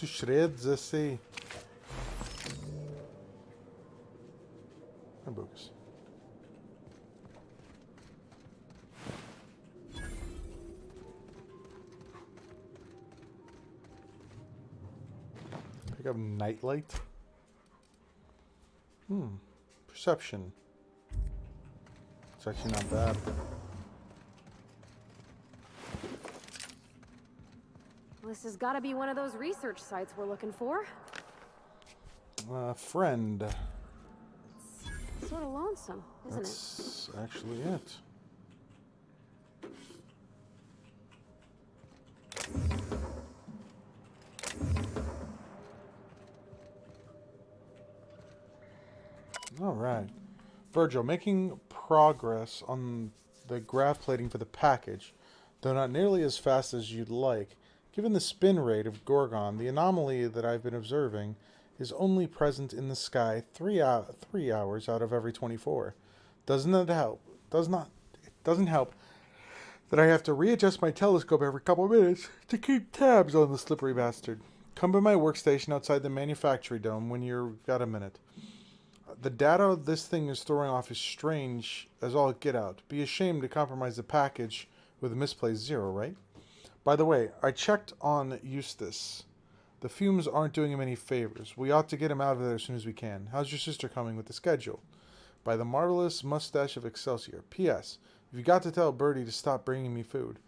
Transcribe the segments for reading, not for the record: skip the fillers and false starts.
to shreds, I say. My books. Pick up nightlight. Perception. It's actually not bad. This has got to be one of those research sites we're looking for. Friend. It's sort of lonesome, isn't it? That's actually it. All right. Virgil, making progress on the graph plating for the package, though not nearly as fast as you'd like. Given the spin rate of Gorgon, the anomaly that I've been observing is only present in the sky 3 hours out of every 24. Doesn't it help? It doesn't help that I have to readjust my telescope every couple of minutes to keep tabs on the slippery bastard. Come by my workstation outside the manufacturing dome when you've got a minute. The data this thing is throwing off is strange as all get out. Be ashamed to compromise the package with a misplaced 0, right? By the way, I checked on Eustace. The fumes aren't doing him any favors. We ought to get him out of there as soon as we can. How's your sister coming with the schedule? By the marvelous mustache of Excelsior. P.S. You've got to tell Bertie to stop bringing me food.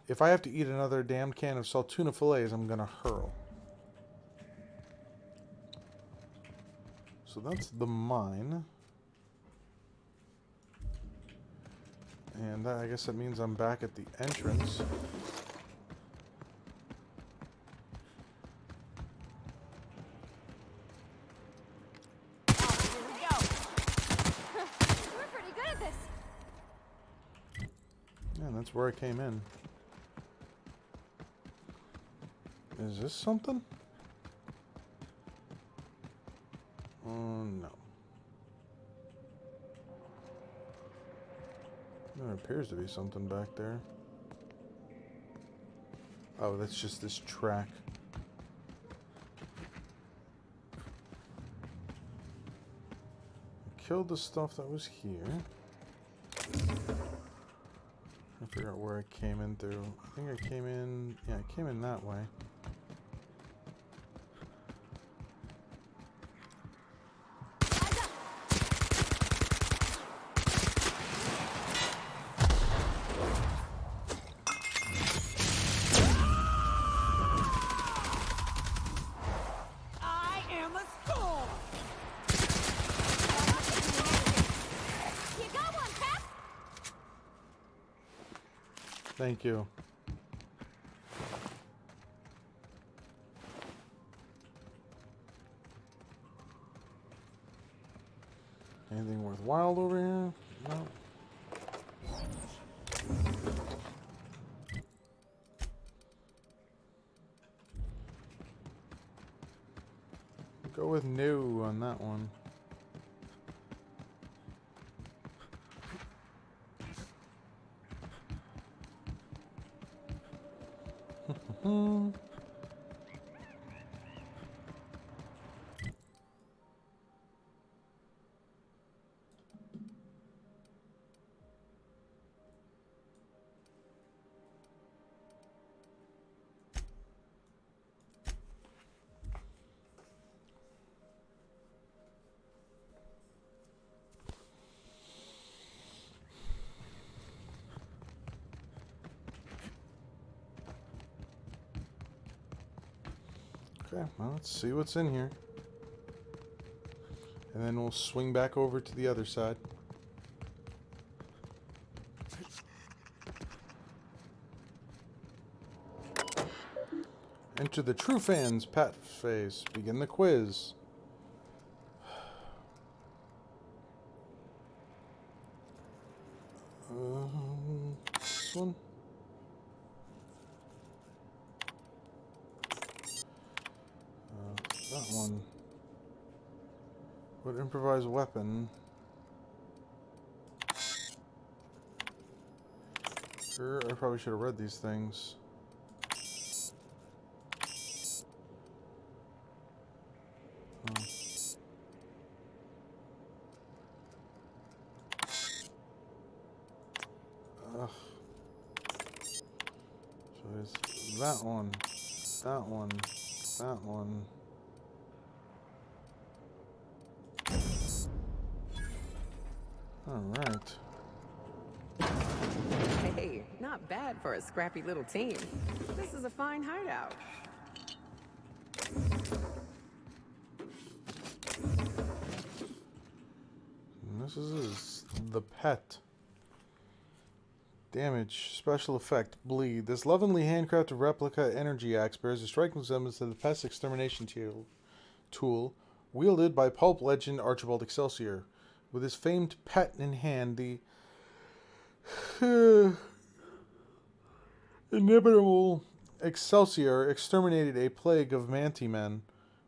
If I have to eat another damned can of saltuna fillets, I'm gonna hurl. So that's the mine. And that, I guess that means I'm back at the entrance. Yeah, that's where I came in. Is this something? No. There appears to be something back there. Oh, that's just this track. I killed the stuff that was here. I forgot where I came in through. I think I came in... Yeah, I came in that way. I am a storm! You got one, Pep? Thank you. Anything worthwhile over here? No. Go with no on that one. Okay, well, let's see what's in here. And then we'll swing back over to the other side. Enter the true fans, Pat phase. Begin the quiz. This one. That one. What improvised weapon? Sure, I probably should have read these things. Ugh. So there's that one, that one, that one. Alright. Hey, not bad for a scrappy little team. This is a fine hideout. And this is the pet. Damage, special effect, bleed. This lovingly handcrafted replica energy axe bears a striking resemblance to the pest extermination tool wielded by pulp legend Archibald Excelsior. With his famed pet in hand, the inimitable Excelsior exterminated a plague of Manti-Men,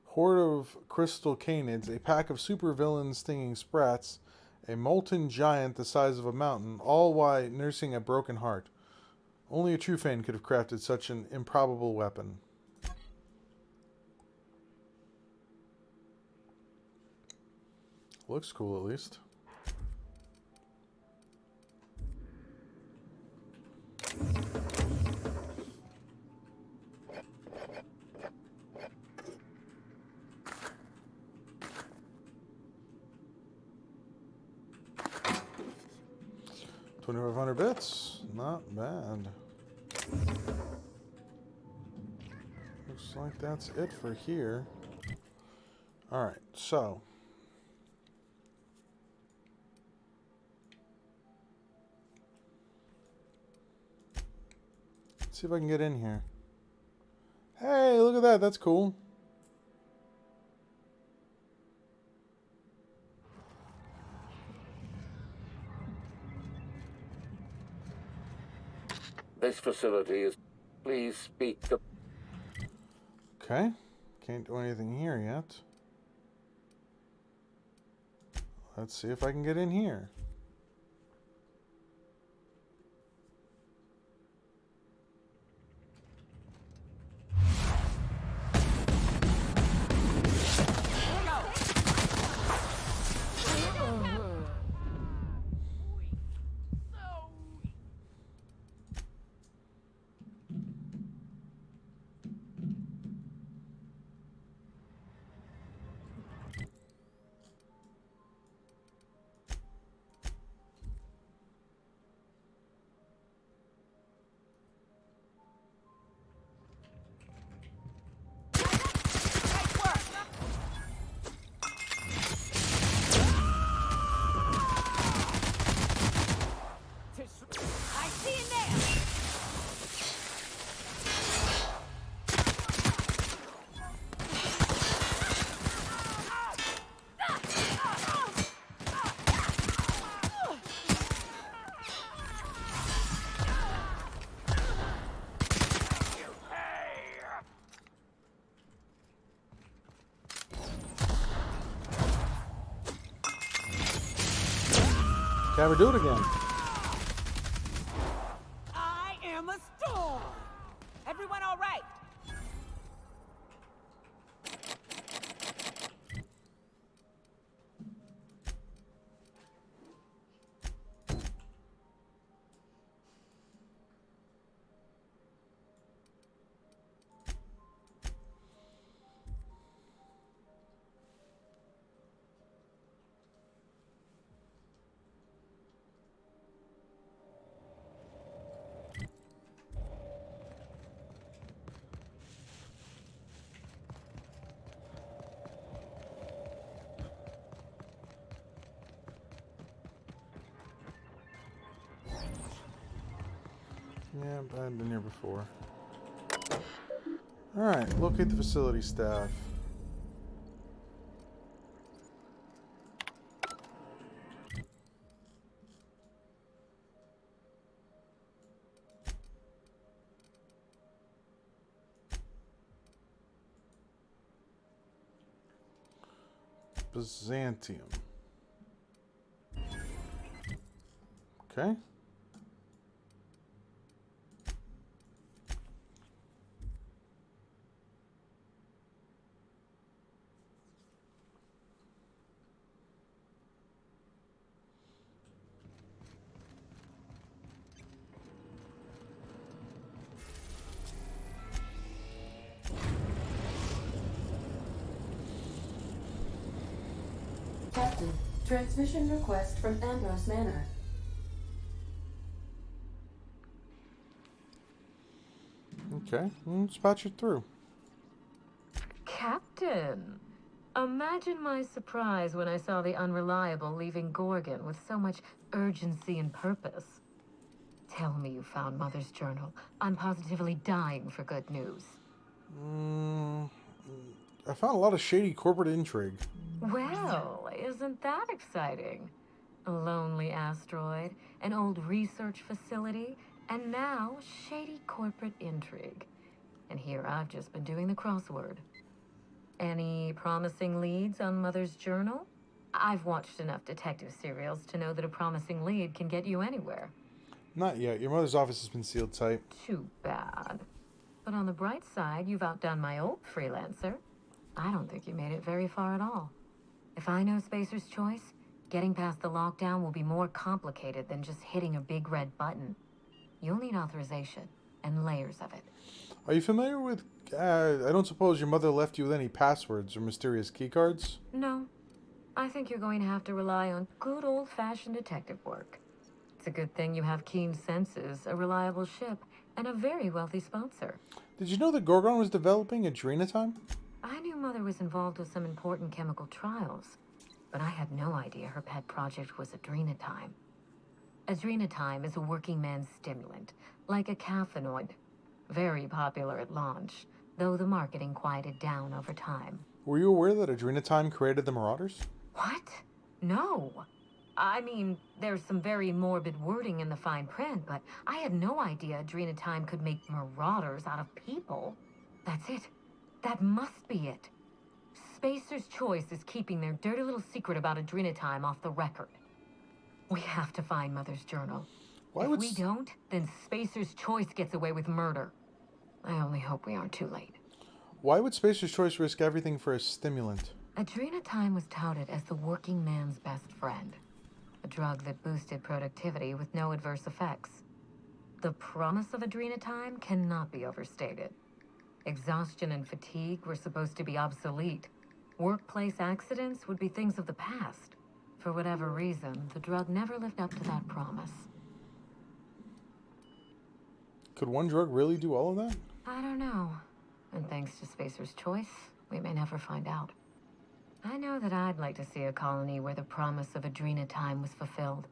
horde of crystal canids, a pack of supervillain stinging sprats, a molten giant the size of a mountain, all while nursing a broken heart. Only a true fan could have crafted such an improbable weapon. Looks cool, at least. $2,500 bits, not bad. Looks like that's it for here. Alright, so. Let's see if I can get in here. Hey, look at that, that's cool. This facility is... Please speak the... Okay, can't do anything here yet. Let's see if I can get in here. I see you now. Can we do it again? I am a storm. Everyone all right? Yeah, but I've been here before. Alright, locate the facility staff. Byzantium. Okay. Captain, transmission request from Ambrose Manor. Okay, let's patch it through. Captain! Imagine my surprise when I saw the Unreliable leaving Gorgon with so much urgency and purpose. Tell me you found Mother's journal. I'm positively dying for good news. I found a lot of shady corporate intrigue. Well, isn't that exciting? A lonely asteroid, an old research facility, and now shady corporate intrigue. And here I've just been doing the crossword. Any promising leads on Mother's journal? I've watched enough detective serials to know that a promising lead can get you anywhere. Not yet. Your mother's office has been sealed tight. Too bad. But on the bright side, you've outdone my old freelancer. I don't think you made it very far at all. If I know Spacer's Choice, getting past the lockdown will be more complicated than just hitting a big red button. You'll need authorization and layers of it. Are you familiar with... I don't suppose your mother left you with any passwords or mysterious keycards? No. I think you're going to have to rely on good old-fashioned detective work. It's a good thing you have keen senses, a reliable ship, and a very wealthy sponsor. Did you know that Gorgon was developing adrenatime? I knew Mother was involved with some important chemical trials, but I had no idea her pet project was adrenatime. Adrenatime is a working man's stimulant, like a caffeinoid. Very popular at launch, though the marketing quieted down over time. Were you aware that adrenatime created the Marauders? What? No. I mean, there's some very morbid wording in the fine print, but I had no idea adrenatime could make marauders out of people. That's it. That must be it. Spacer's Choice is keeping their dirty little secret about adrenatime off the record. We have to find Mother's journal. If we don't, then Spacer's Choice gets away with murder. I only hope we aren't too late. Why would Spacer's Choice risk everything for a stimulant? Adrenatime was touted as the working man's best friend. A drug that boosted productivity with no adverse effects. The promise of adrenatime cannot be overstated. Exhaustion and fatigue were supposed to be obsolete. Workplace accidents would be things of the past. For whatever reason, the drug never lived up to that promise. Could one drug really do all of that? I don't know. And thanks to Spacer's Choice, we may never find out. I know that I'd like to see a colony where the promise of adrenatime was fulfilled.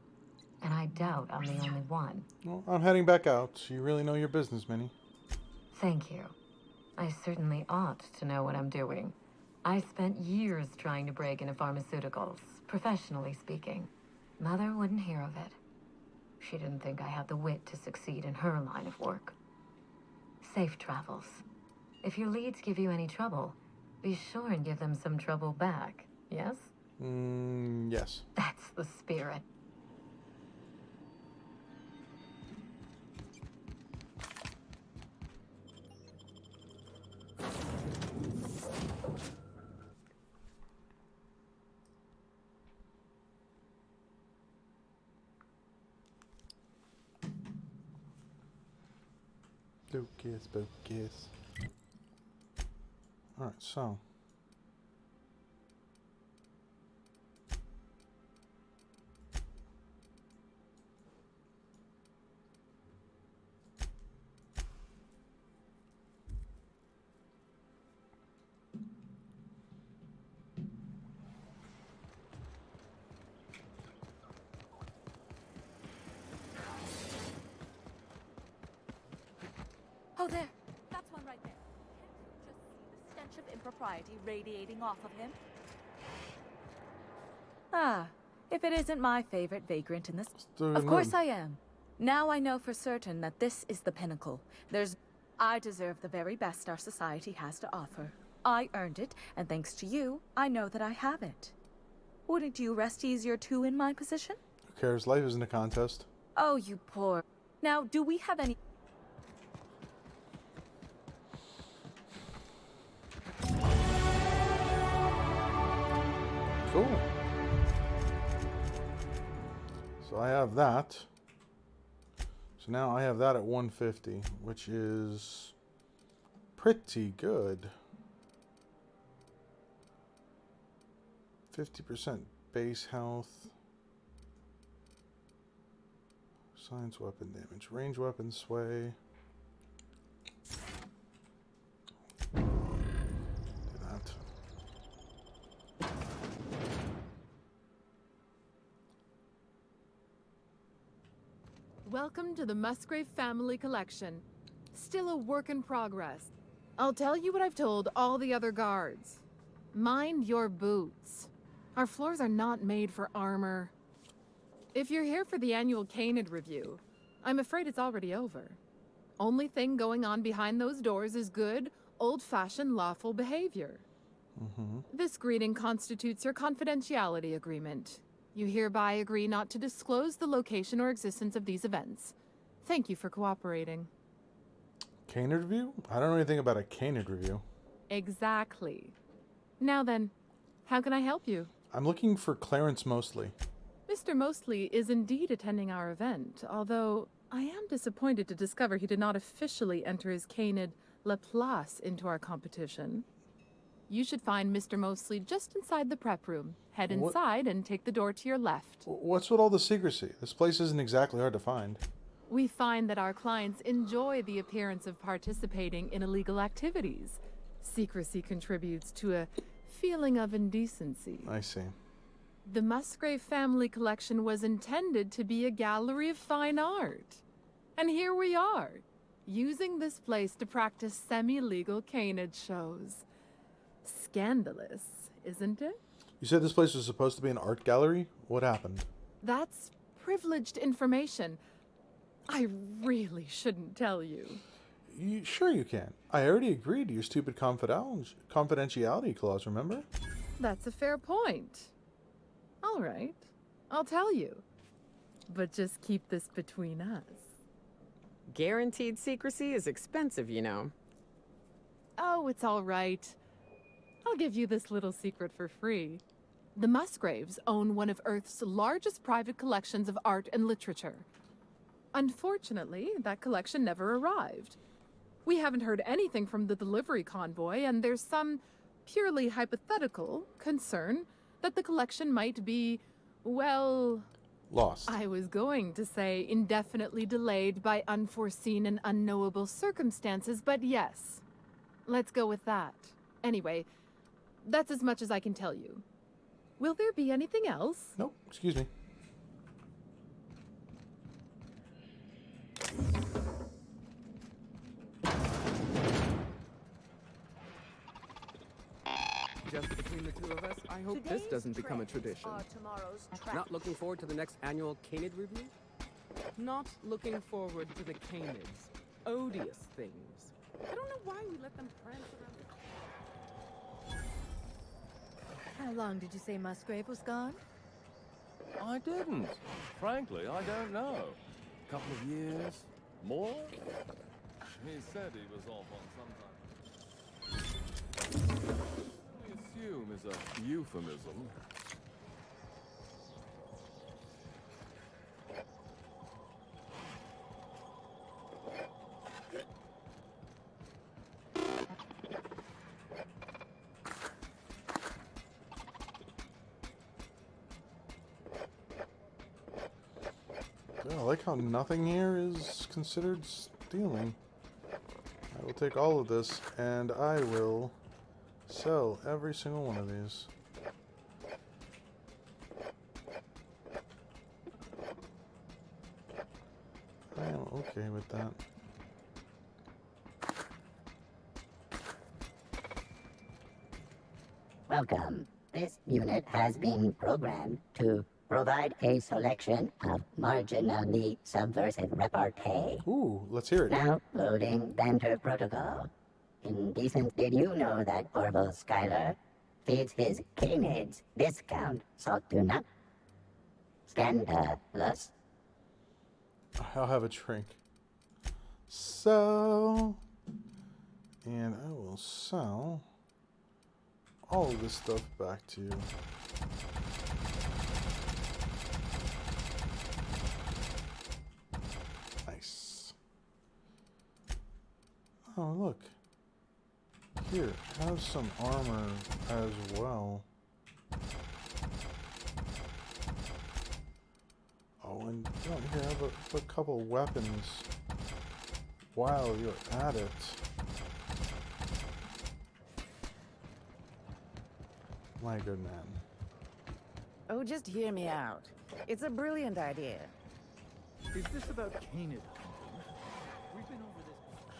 And I doubt I'm the only one. Well, I'm heading back out. You really know your business, Minnie. Thank you. I certainly ought to know what I'm doing. I spent years trying to break into pharmaceuticals, professionally speaking. Mother wouldn't hear of it. She didn't think I had the wit to succeed in her line of work. Safe travels. If your leads give you any trouble, be sure and give them some trouble back, yes? Yes. That's the spirit. Focus. Alright, so. Oh, there! That's one right there. Can't you just see the stench of impropriety radiating off of him? Ah, if it isn't my favorite vagrant in this... Of course I am. Now I know for certain that this is the pinnacle. I deserve the very best our society has to offer. I earned it, and thanks to you, I know that I have it. Wouldn't you rest easier too in my position? Who cares? Life isn't a contest. Oh, you poor... Now, do we have any... Cool. So I have that. So now I have that at 150, which is pretty good. 50% base health. Science weapon damage. Range weapon sway. Do that. Welcome to the Musgrave Family Collection. Still a work in progress. I'll tell you what I've told all the other guards. Mind your boots. Our floors are not made for armor. If you're here for the annual Canid review, I'm afraid it's already over. Only thing going on behind those doors is good, old-fashioned lawful behavior. This greeting constitutes your confidentiality agreement. You hereby agree not to disclose the location or existence of these events. Thank you for cooperating. Canid review? I don't know anything about a Canid review. Exactly. Now then, how can I help you? I'm looking for Clarence Mostly. Mr. Mostly is indeed attending our event, although I am disappointed to discover he did not officially enter his Canid Laplace into our competition. You should find Mr. Mostly just inside the prep room. Head inside and take the door to your left. What's with all the secrecy? This place isn't exactly hard to find. We find that our clients enjoy the appearance of participating in illegal activities. Secrecy contributes to a feeling of indecency. I see. The Musgrave Family Collection was intended to be a gallery of fine art. And here we are, using this place to practice semi-legal canid shows. Scandalous, isn't it? You said this place was supposed to be an art gallery? What happened? That's privileged information. I really shouldn't tell you. Sure you can. I already agreed to your stupid confidentiality clause, remember? That's a fair point. All right, I'll tell you. But just keep this between us. Guaranteed secrecy is expensive, you know. Oh, it's all right. I'll give you this little secret for free. The Musgraves own one of Earth's largest private collections of art and literature. Unfortunately, that collection never arrived. We haven't heard anything from the delivery convoy, and there's some purely hypothetical concern that the collection might be, well... Lost. I was going to say indefinitely delayed by unforeseen and unknowable circumstances, but yes. Let's go with that. Anyway, that's as much as I can tell you. Will there be anything else? Nope, excuse me. Just between the two of us, I hope this doesn't become a tradition. Not looking forward to the next annual Canid review? Not looking forward to the canids. Odious things. I don't know why we let them prance around. How long did you say Musgrave was gone? I didn't. Frankly, I don't know. A couple of years? More? He said he was off on some time. We assume is a euphemism. I like how nothing here is considered stealing. I will take all of this and I will sell every single one of these. I am okay with that. Welcome. This unit has been programmed to provide a selection of marginally subversive repartee. Ooh, let's hear it. Now loading banter protocol. Indecent, did you know that Orville Schuyler feeds his canids discount salt tuna? Scandalous. I'll have a drink. So, and I will sell all of this stuff back to you. Nice. Oh, look. Here, have some armor as well. Oh, and down here, I have a couple weapons while you're at it. My good man. Oh, just hear me out. It's a brilliant idea. Is this about canid hunting? We've been over this before.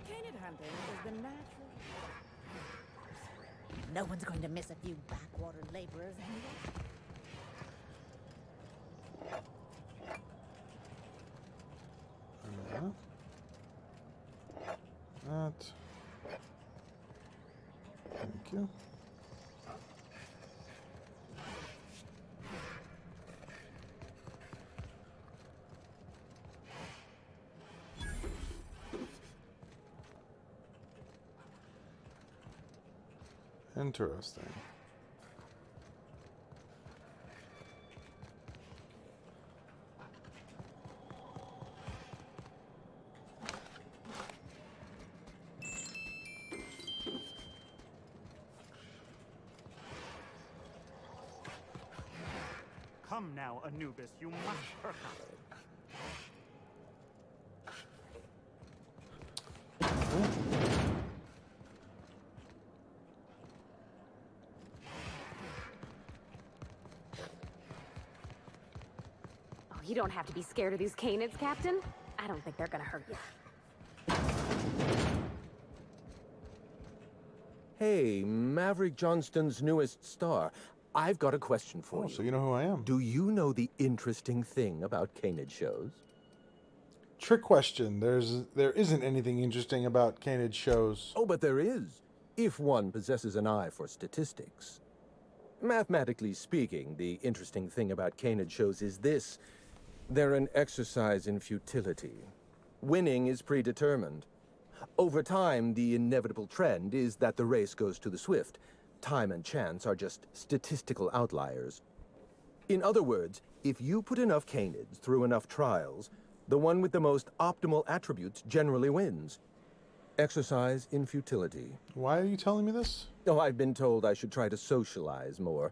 Canid hunting is the natural... No one's going to miss a few backwater laborers anyway. That. Thank you. Interesting. Come now, Anubis, you must hurt Oh, you don't have to be scared of these canids, Captain. I don't think they're gonna hurt you. Hey, Maverick Johnston's newest star. I've got a question for you. So you know who I am. Do you know the interesting thing about canid shows? Trick question. There isn't anything interesting about canid shows. Oh, but there is, if one possesses an eye for statistics. Mathematically speaking, the interesting thing about canid shows is this. They're an exercise in futility. Winning is predetermined. Over time, the inevitable trend is that the race goes to the swift. Time and chance are just statistical outliers. In other words, if you put enough canids through enough trials, the one with the most optimal attributes generally wins. Exercise in futility. Why are you telling me this? Oh, I've been told I should try to socialize more.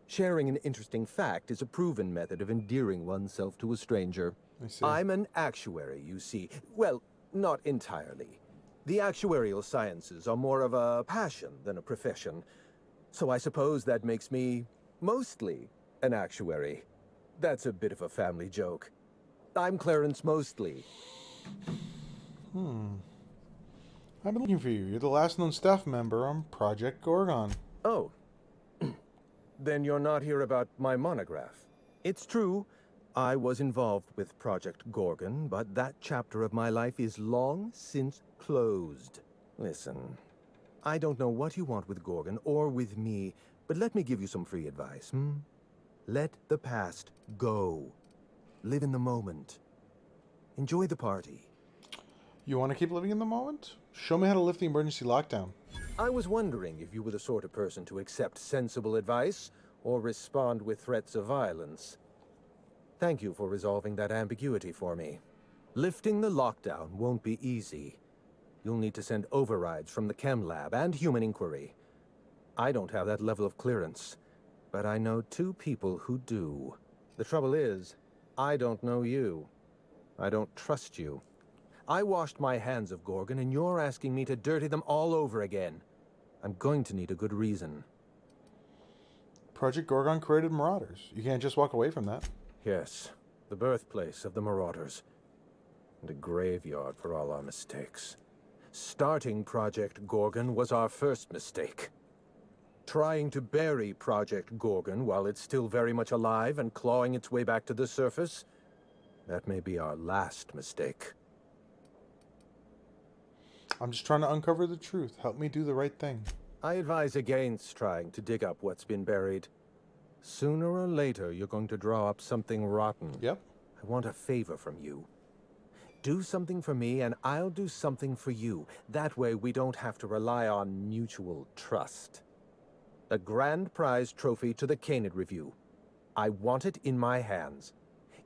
Sharing an interesting fact is a proven method of endearing oneself to a stranger. I see. I'm an actuary, you see. Well, not entirely. The actuarial sciences are more of a passion than a profession. So I suppose that makes me mostly an actuary. That's a bit of a family joke. I'm Clarence Mostly. I've been looking for you. You're the last known staff member on Project Gorgon. Oh. Then you're not here about my monograph. It's true, I was involved with Project Gorgon, but that chapter of my life is long since closed. Listen, I don't know what you want with Gorgon or with me, but let me give you some free advice, Let the past go. Live in the moment. Enjoy the party. You want to keep living in the moment? Show me how to lift the emergency lockdown. I was wondering if you were the sort of person to accept sensible advice or respond with threats of violence. Thank you for resolving that ambiguity for me. Lifting the lockdown won't be easy. You'll need to send overrides from the chem lab and human inquiry. I don't have that level of clearance, but I know two people who do. The trouble is, I don't know you. I don't trust you. I washed my hands of Gorgon, and you're asking me to dirty them all over again. I'm going to need a good reason. Project Gorgon created Marauders. You can't just walk away from that. Yes, the birthplace of the Marauders. And a graveyard for all our mistakes. Starting Project Gorgon was our first mistake. Trying to bury Project Gorgon while it's still very much alive and clawing its way back to the surface, that may be our last mistake. I'm just trying to uncover the truth. Help me do the right thing. I advise against trying to dig up what's been buried. Sooner or later, you're going to draw up something rotten. Yep. I want a favor from you. Do something for me, and I'll do something for you. That way, we don't have to rely on mutual trust. A grand prize trophy to the Canid Review. I want it in my hands.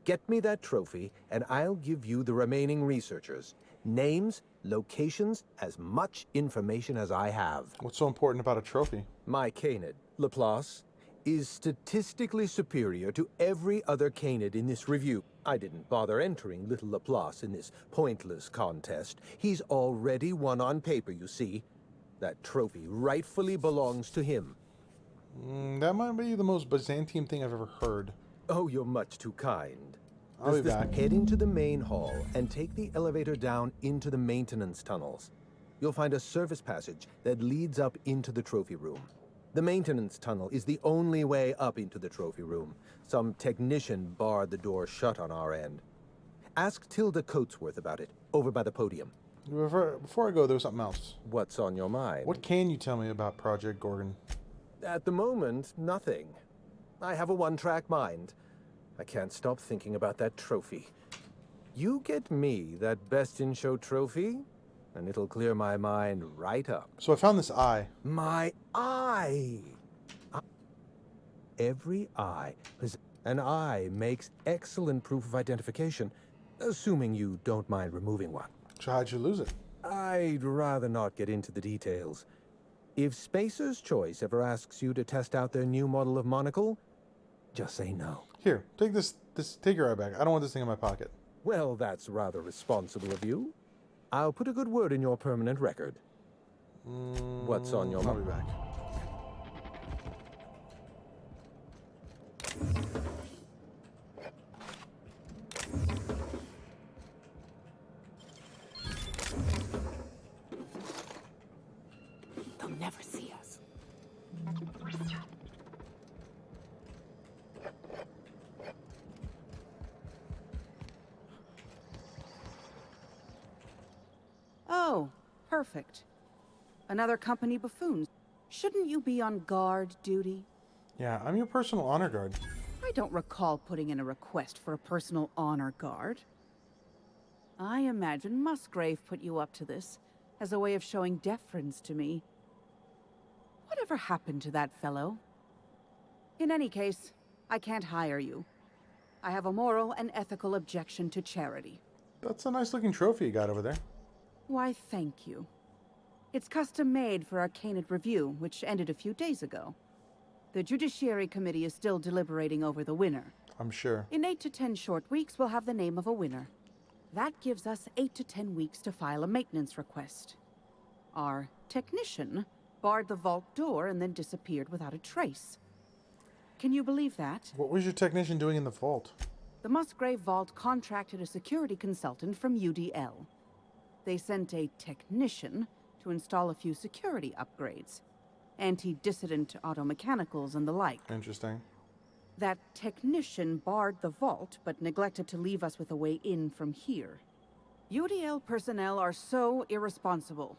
Get me that trophy, and I'll give you the remaining researchers. Names, locations, as much information as I have. What's so important about a trophy? My Canid, Laplace, is statistically superior to every other canid in this review. I didn't bother entering little Laplace in this pointless contest. He's already won on paper, you see. That trophy rightfully belongs to him. That might be the most Byzantine thing I've ever heard. Oh, you're much too kind. I'll be back. Head into the main hall and take the elevator down into the maintenance tunnels. You'll find a service passage that leads up into the trophy room. The maintenance tunnel is the only way up into the trophy room. Some technician barred the door shut on our end. Ask Tilda Coatsworth about it, over by the podium. Before I go, there was something else. What's on your mind? What can you tell me about Project Gorgon? At the moment, nothing. I have a one-track mind. I can't stop thinking about that trophy. You get me that Best in Show trophy, and it'll clear my mind right up. So I found this eye. My eye! Every eye. An eye makes excellent proof of identification, assuming you don't mind removing one. So how'd you lose it? I'd rather not get into the details. If Spacer's Choice ever asks you to test out their new model of monocle, just say no. Here, take this. Take your eye back. I don't want this thing in my pocket. Well, that's rather responsible of you. I'll put a good word in your permanent record. What's on your mind? I'll be back. They'll never see us. Oh, perfect. Another company buffoon. Shouldn't you be on guard duty? Yeah, I'm your personal honor guard. I don't recall putting in a request for a personal honor guard. I imagine Musgrave put you up to this as a way of showing deference to me. Whatever happened to that fellow? In any case, I can't hire you. I have a moral and ethical objection to charity. That's a nice looking trophy you got over there. Why, thank you. It's custom made for our Canid review, which ended a few days ago. The Judiciary Committee is still deliberating over the winner. I'm sure. In 8 to 10 short weeks, we'll have the name of a winner. That gives us 8 to 10 weeks to file a maintenance request. Our technician barred the vault door and then disappeared without a trace. Can you believe that? What was your technician doing in the vault? The Musgrave Vault contracted a security consultant from UDL. They sent a technician to install a few security upgrades. Anti-dissident automechanicals and the like. Interesting. That technician barred the vault, but neglected to leave us with a way in from here. UDL personnel are so irresponsible.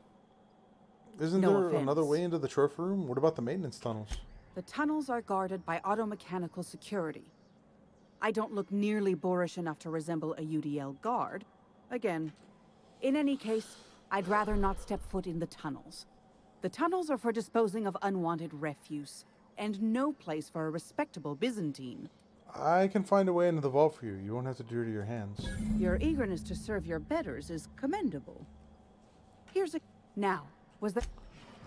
Isn't there another way into the trophy room? What about the maintenance tunnels? The tunnels are guarded by automechanical security. I don't look nearly boorish enough to resemble a UDL guard. Again, in any case, I'd rather not step foot in the tunnels. The tunnels are for disposing of unwanted refuse, and no place for a respectable Byzantine. I can find a way into the vault for you. You won't have to do it with your hands. Your eagerness to serve your betters is commendable. Here's a... Now, was that...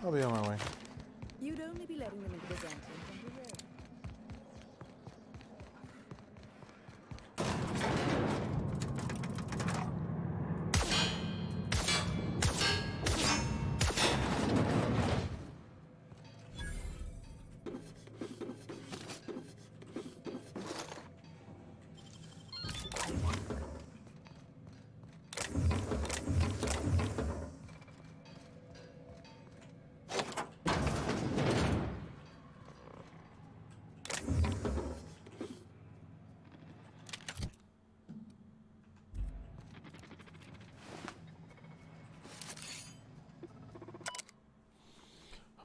I'll be on my way. You'd only be letting them into Byzantium temporarily.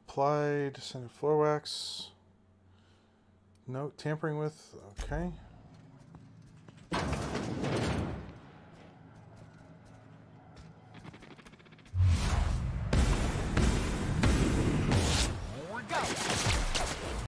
Applied scented floor wax. No tampering with. Okay.